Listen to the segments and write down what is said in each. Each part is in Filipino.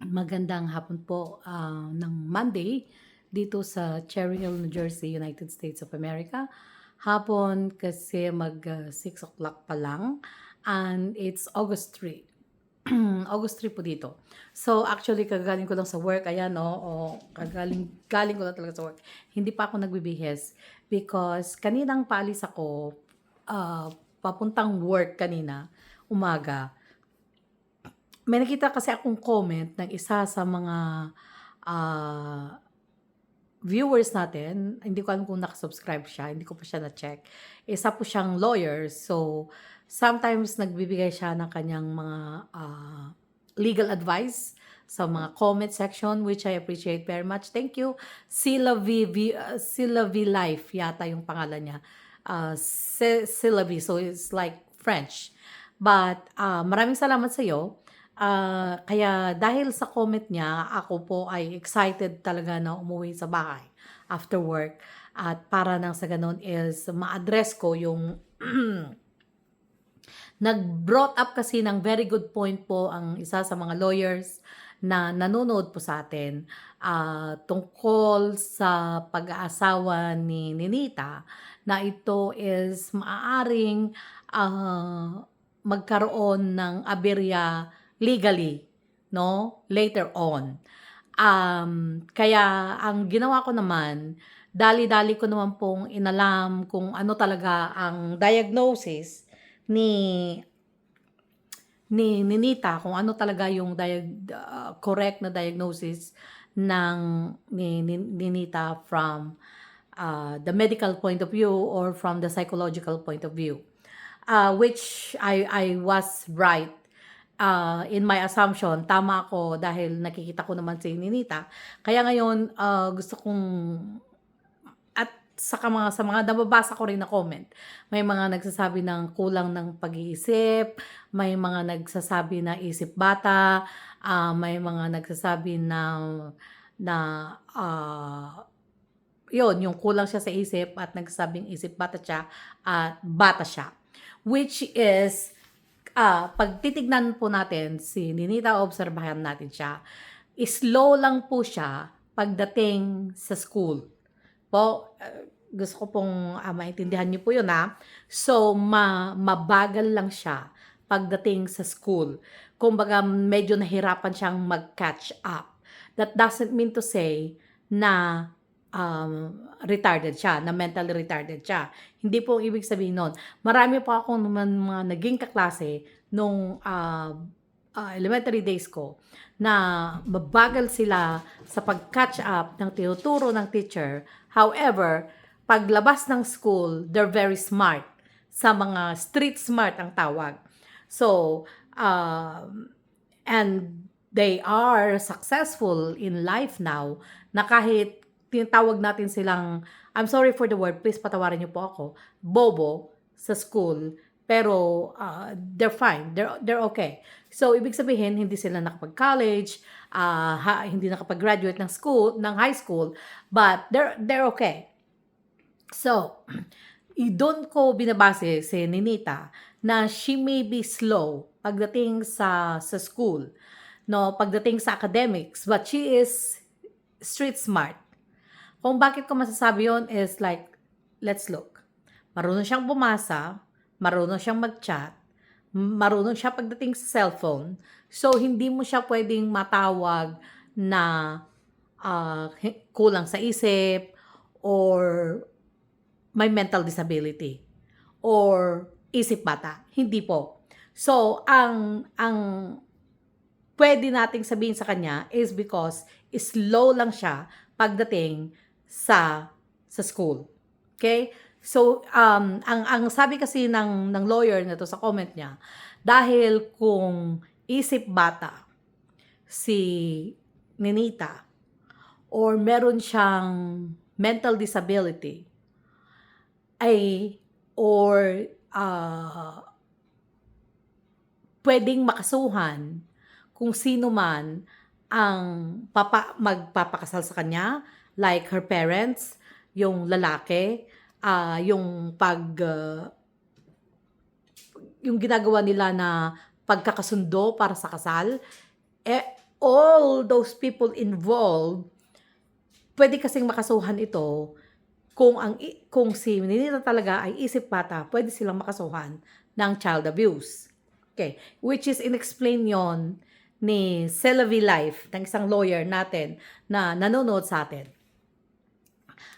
Magandang hapon po ng Monday dito sa Cherry Hill, New Jersey, United States of America. Hapon kasi mag 6 o'clock pa lang and it's August 3. August 3 po dito. So actually kagaling ko lang sa work, ayan no, galing ko lang talaga sa work. Hindi pa ako nagbibihis because kaninang paalis ako, ah, papuntang work kanina, umaga. May nakita kasi akong comment ng isa sa mga, ah, viewers natin. Hindi ko alam kung naka-subscribe siya, hindi ko pa siya na-check. Isa po siyang lawyer, so sometimes nagbibigay siya ng kanyang mga, legal advice sa mga comment section, which I appreciate very much. Thank you. Sila V Life yata yung pangalan niya. Sila V, so it's like French. But maraming salamat sa iyo. Kaya dahil sa comment niya, ako po ay excited talaga na umuwi sa bahay after work. At para nang sa ganun is ma-address ko yung nag-brought up kasi ng very good point po ang isa sa mga lawyers na nanonood po sa atin tungkol sa pag-aasawa ni Ninita na ito is maaaring magkaroon ng aberya legally, no? Later on. Kaya ang ginawa ko naman, dali-dali ko naman pong inalam kung ano talaga ang diagnosis ni Ninita, kung ano talaga yung correct na diagnosis ng Ninita from the medical point of view or from the psychological point of view. Which I was right in my assumption. Tama ako dahil nakikita ko naman si Ninita. Kaya ngayon, gusto kong at sa mga nababasa ko rin na comment, may mga nagsasabi ng kulang ng pag-iisip, may mga nagsasabi na isip bata, may mga nagsasabi na yun, yung kulang siya sa isip at nagsasabing isip bata siya at bata siya. Which is, pag titignan po natin si Ninita, obserbahan natin siya, slow lang po siya pagdating sa school. Po, gusto ko pong maintindihan niyo po yun So, mabagal lang siya pagdating sa school. Kumbaga, medyo nahirapan siyang mag-catch up. That doesn't mean to say na retarded siya, na mentally retarded siya. Hindi po ibig sabihin nun. Marami po akong naman mga naging kaklase nung elementary days ko na mabagal sila sa pag-catch up ng tinuturo ng teacher. However, paglabas ng school, they're very smart. Sa mga street smart ang tawag. So, and they are successful in life now na kahit tinatawag natin silang, I'm sorry for the word, please patawarin niyo po ako, bobo sa school, pero they're fine, they're okay. So, ibig sabihin, hindi sila nakapag-college, hindi nakapag-graduate ng school, ng high school, but they're okay. So, doon ko binabase si Ninita na she may be slow pagdating sa school, no, pagdating sa academics, but she is street smart. Kung bakit ko masasabi yon is like, let's look. Marunong siyang bumasa, marunong siyang mag-chat, marunong siya pagdating sa cellphone. So, hindi mo siya pwedeng matawag na kulang sa isip or may mental disability or isip bata. Hindi po. So, ang pwede nating sabihin sa kanya is because slow lang siya pagdating sa school. Okay? So, ang sabi kasi ng lawyer na to sa comment niya, dahil kung isip bata si Ninita or meron siyang mental disability ay or pwedeng makasuhan kung sino man ang magpapakasal sa kanya, like her parents, yung lalaki, yung yung ginagawa nila na pagkakasundo para sa kasal, all those people involved, pwede kasing makasuhan ito kung si Ninita talaga ay isip bata, pwede silang makasuhan ng child abuse. Okay, which is inexplain yon ni Celavi Life, ng isang lawyer natin na nanonood sa atin.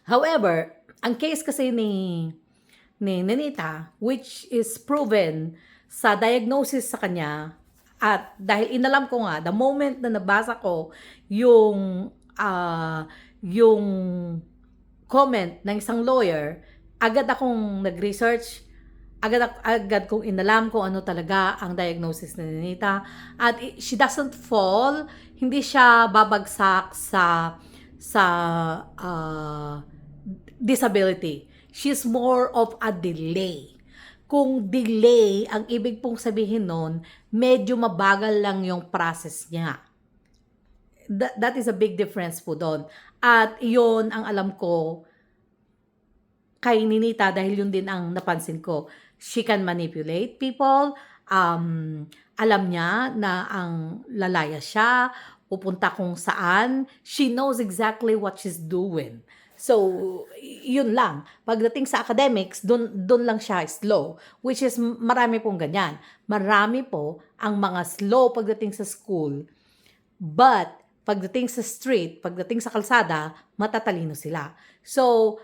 However, ang case kasi ni Ninita, which is proven sa diagnosis sa kanya, at dahil inalam ko nga, the moment na nabasa ko yung comment ng isang lawyer, agad akong nag-research, agad kong inalam kung ano talaga ang diagnosis ni Ninita. At she doesn't fall, hindi siya babagsak sa disability. She's more of a delay. Kung delay, ang ibig pong sabihin nun, medyo mabagal lang yung process niya. That is a big difference po doon. At yun ang alam ko kay Ninita, dahil yun din ang napansin ko. She can manipulate people. Alam niya na ang lalaya siya, pupunta kung saan. She knows exactly what she's doing. So, yun lang. Pagdating sa academics, dun lang siya slow. Which is, marami pong ganyan. Marami po ang mga slow pagdating sa school. But, pagdating sa street, pagdating sa kalsada, matatalino sila. So,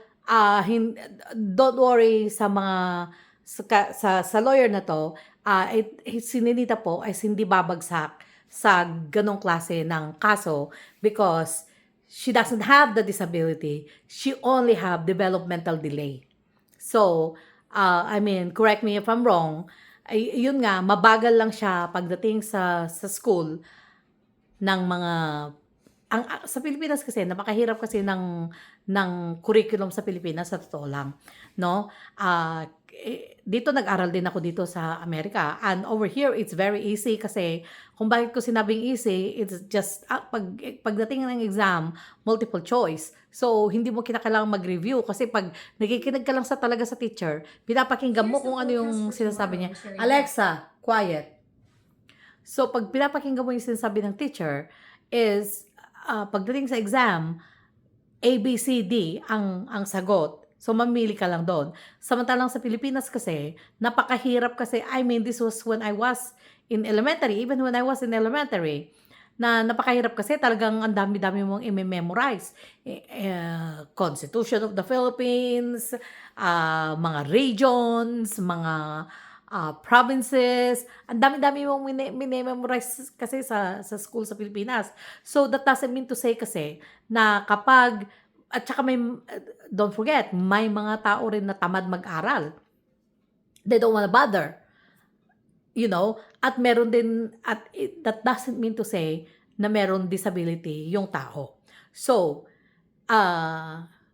don't worry sa mga sa lawyer na to, si Ninita po ay hindi babagsak sa ganong klase ng kaso because she doesn't have the disability. She only have developmental delay. So, correct me if I'm wrong, yun nga, mabagal lang siya pagdating sa school ng mga sa Pilipinas kasi napakahirap kasi ng curriculum sa Pilipinas, sa totoo lang, no? Dito nag-aral din ako dito sa Amerika, and over here it's very easy kasi kung bakit ko sinabing easy, it's just pagdating ng exam, multiple choice. So hindi mo kinakailangan mag-review kasi pag nakikinig ka lang talaga sa teacher, pinapakinggan mo kung ano yung sinasabi niya. Alexa, quiet. So pag pinapakinggan mo yung sinasabi ng teacher is pagdating sa exam, A, B, C, D ang sagot. So, mamili ka lang doon. Samantalang sa Pilipinas kasi, napakahirap kasi, this was when I was in elementary, even when I was in elementary, na napakahirap kasi talagang ang dami-dami mong i-memorize. Constitution of the Philippines, mga regions, mga provinces, ang dami-dami mong minememorize kasi sa school sa Pilipinas. So, that doesn't mean to say kasi na kapag, at saka don't forget, may mga tao rin na tamad mag-aral. They don't wanna bother. You know? At meron din, that doesn't mean to say na meron disability yung tao. So,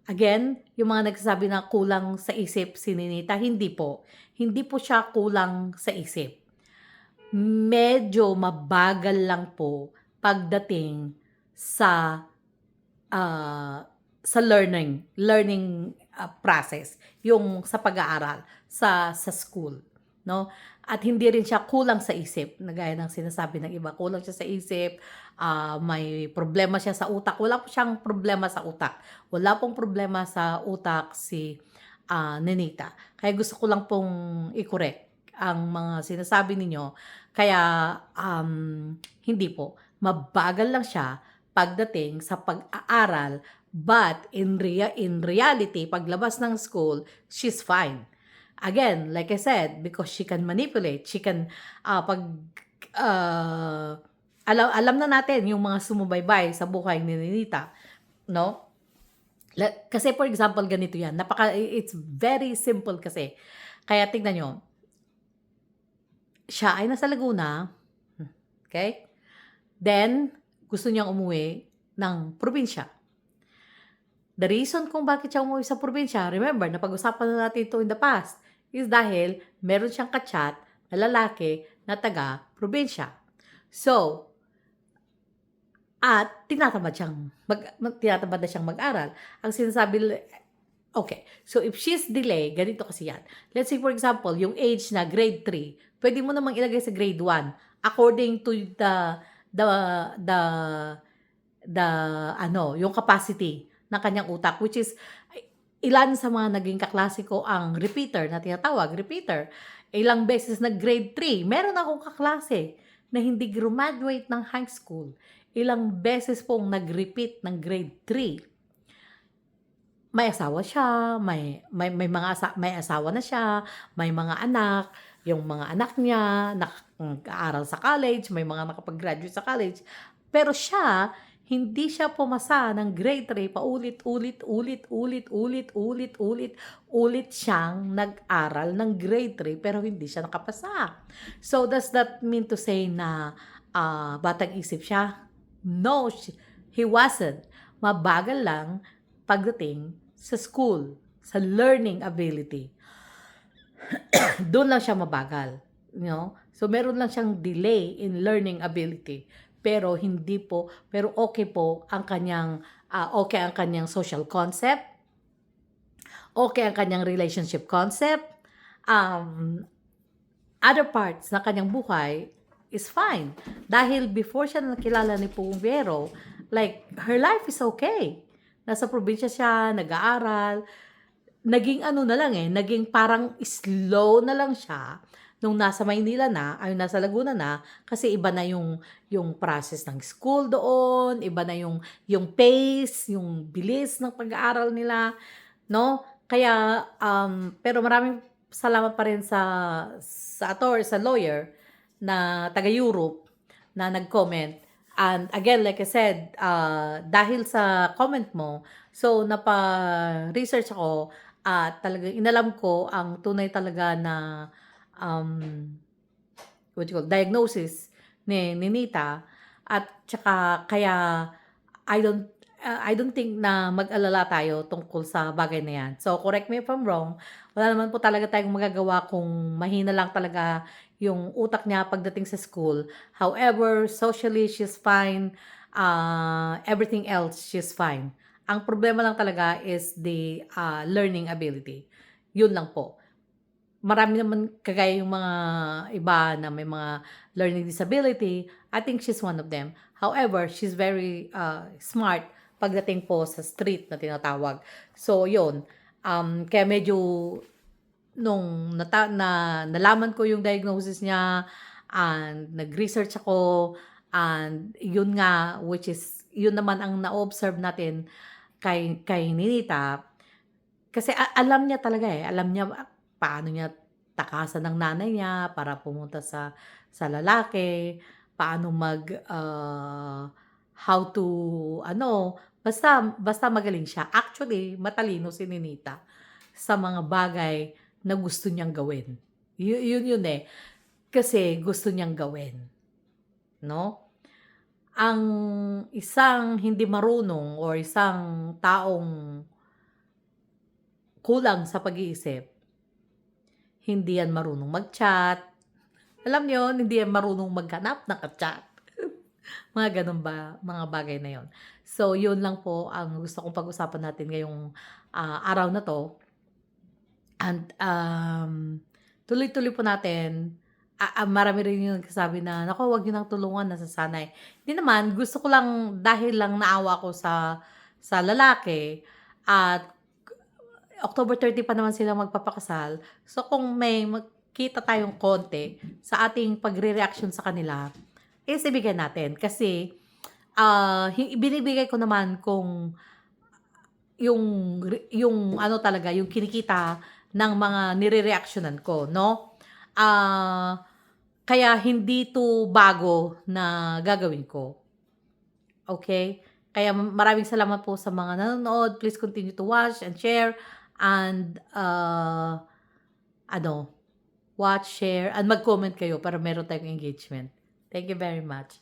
again, yung mga nagsasabi na kulang sa isip si Ninita, hindi po. Hindi po siya kulang sa isip. Medyo mabagal lang po pagdating sa learning process, yung sa pag-aaral sa school, no? At hindi rin siya kulang sa isip, gaya ng sinasabi ng iba, kulang siya sa isip, may problema siya sa utak. Wala po siyang problema sa utak. Wala pong problema sa utak si Ninita. Kaya gusto ko lang pong i-correct ang mga sinasabi ninyo. Kaya hindi po. Mabagal lang siya pagdating sa pag-aaral, but in reality, paglabas ng school, she's fine. Again, like I said, because she can manipulate, she can, alam na natin yung mga sumubaybay sa buhay ni Ninita, no? Kasi for example, ganito yan. It's very simple kasi. Kaya tingnan nyo. Siya ay nasa Laguna. Okay? Then, gusto niyang umuwi ng probinsya. The reason kung bakit siya umuwi sa probinsya, remember, napag-usapan na natin ito in the past, is dahil meron siyang kachat na lalaki na taga-probinsya. So, at tinatamad na siyang mag-aral. Ang sinasabi, okay, so if she's delay, ganito kasi yan. Let's say for example, yung age na grade 3, pwede mo namang ilagay sa grade 1 according to the the the yung capacity ng kanyang utak, which is ilan sa mga naging kaklase ko ang repeater na tinatawag, repeater. Ilang beses nag-grade 3. Meron akong kaklase na hindi graduate ng high school. Ilang beses pong nag-repeat ng grade 3. May asawa siya, may asawa na siya, may mga anak, yung mga anak niya nag-aaral sa college, may mga nakapag-graduate sa college. Pero siya, hindi siya pumasa ng grade 3, ulit siyang nag-aral ng grade 3 pero hindi siya nakapasa. So does that mean to say na batang isip siya? No, he wasn't. Mabagal lang pagdating sa school, sa learning ability. Doon lang siya mabagal, you know? So meron lang siyang delay in learning ability. Pero okay po ang kanyang social concept, okay ang kanyang relationship concept, other parts na kanyang buhay is fine. Dahil before siya nakilala ni Pong Vero, like, her life is okay. Nasa probinsya siya, nag-aaral, naging naging parang slow na lang siya nung nasa Maynila na, ay nasa Laguna na, kasi iba na yung process ng school doon, iba na yung pace, yung bilis ng pag-aaral nila, no? Kaya, pero maraming salamat pa rin sa lawyer na taga-Europe na nag-comment. And again, like I said, dahil sa comment mo, so napa-research ako at talagang inalam ko ang tunay talaga na diagnosis ni Nita, at tsaka kaya I don't think na mag-alala tayo tungkol sa bagay na yan. So, correct me if I'm wrong. Wala naman po talaga tayong magagawa kung mahina lang talaga yung utak niya pagdating sa school. However, socially, she's fine. Everything else, she's fine. Ang problema lang talaga is the learning ability. Yun lang po. Marami naman kagaya yung mga iba na may mga learning disability. I think she's one of them. However, she's very smart pagdating po sa street na tinatawag. So, yun. Kaya medyo nung nalaman ko yung diagnosis niya, and nag-research ako, and yun nga, which is, yun naman ang na-observe natin kay Ninita. Kasi alam niya talaga alam niya paano niya takasan ng nanay niya para pumunta sa lalaki, paano how to basta magaling siya. Actually, matalino si Ninita sa mga bagay na gusto niyang gawin. Yun kasi gusto niyang gawin, no? Ang isang hindi marunong or isang taong kulang sa pag-iisip, hindi yan marunong mag-chat. Alam niyo, hindi yan marunong maghanap ng ka-chat. Mga ganun ba, mga bagay na yon. So, yun lang po ang gusto kong pag-usapan natin ngayong araw na to. And tuloy-tuloy po natin. Marami rin yung nagsasabi na, naku, wag niyo nang tulungan, nasasanay. Hindi naman, gusto ko lang, dahil lang naawa ko sa lalaki, at October 30 pa naman sila magpapakasal. So, kung may makita tayong konti sa ating pagre-reaction sa kanila, is ibigay natin. Kasi, binibigay ko naman kung yung talaga, yung kinikita ng mga nire-reactionan ko, no? Kaya hindi to bago na gagawin ko. Okay? Kaya maraming salamat po sa mga nanonood. Please continue to watch and share and watch, share, and mag-comment kayo para meron tayong engagement. Thank you very much.